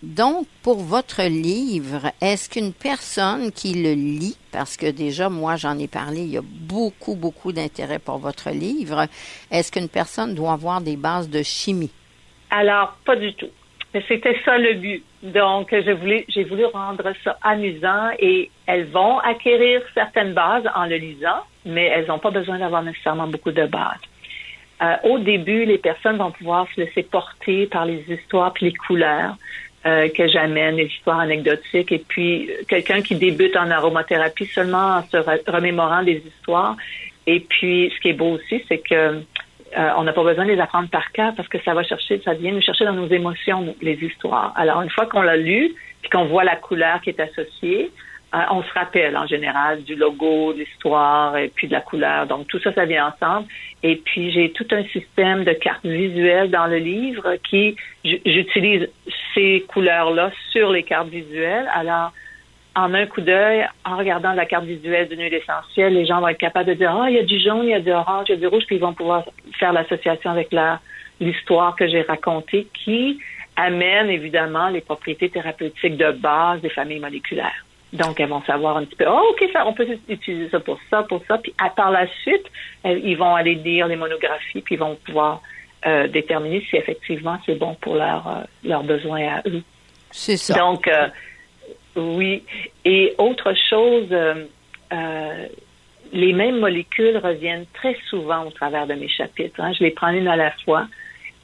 Donc, pour votre livre, est-ce qu'une personne qui le lit, parce que déjà, moi, j'en ai parlé, il y a beaucoup, beaucoup d'intérêt pour votre livre, est-ce qu'une personne doit avoir des bases de chimie? Alors, pas du tout. Mais c'était ça le but. Donc, j'ai voulu rendre ça amusant et elles vont acquérir certaines bases en le lisant, mais elles n'ont pas besoin d'avoir nécessairement beaucoup de bases. Au début, les personnes vont pouvoir se laisser porter par les histoires puis les couleurs que j'amène, les histoires anecdotiques. Et puis, quelqu'un qui débute en aromathérapie seulement en se remémorant des histoires. Et puis, ce qui est beau aussi, c'est que on n'a pas besoin de les apprendre par cœur parce que ça vient nous chercher dans nos émotions, les histoires. Alors, une fois qu'on l'a lu, puis qu'on voit la couleur qui est associée, on se rappelle en général du logo, de l'histoire et puis de la couleur. Donc, tout ça, ça vient ensemble. Et puis, j'ai tout un système de cartes visuelles dans le livre qui, j'utilise ces couleurs-là sur les cartes visuelles. Alors, en un coup d'œil, en regardant la carte visuelle d'une huile essentielle, les gens vont être capables de dire, il y a du jaune, il y a du orange, il y a du rouge, puis ils vont pouvoir faire l'association avec l'histoire que j'ai racontée qui amène évidemment les propriétés thérapeutiques de base des familles moléculaires. Donc, elles vont savoir un petit peu, OK, on peut utiliser ça. Puis, par la suite, ils vont aller lire les monographies, puis ils vont pouvoir déterminer si effectivement c'est bon pour leurs besoins à eux. C'est ça. Donc, oui. Et autre chose, les mêmes molécules reviennent très souvent au travers de mes chapitres. Hein. Je les prends une à la fois.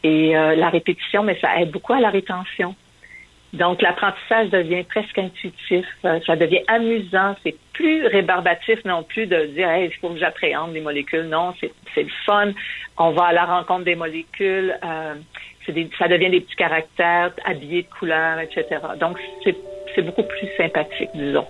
Et la répétition, mais ça aide beaucoup à la rétention. Donc, l'apprentissage devient presque intuitif. Ça devient amusant. C'est plus rébarbatif non plus de dire, il faut que j'appréhende les molécules. Non, c'est le fun. On va à la rencontre des molécules. Ça devient des petits caractères habillés de couleurs, etc. Donc, c'est beaucoup plus sympathique, disons.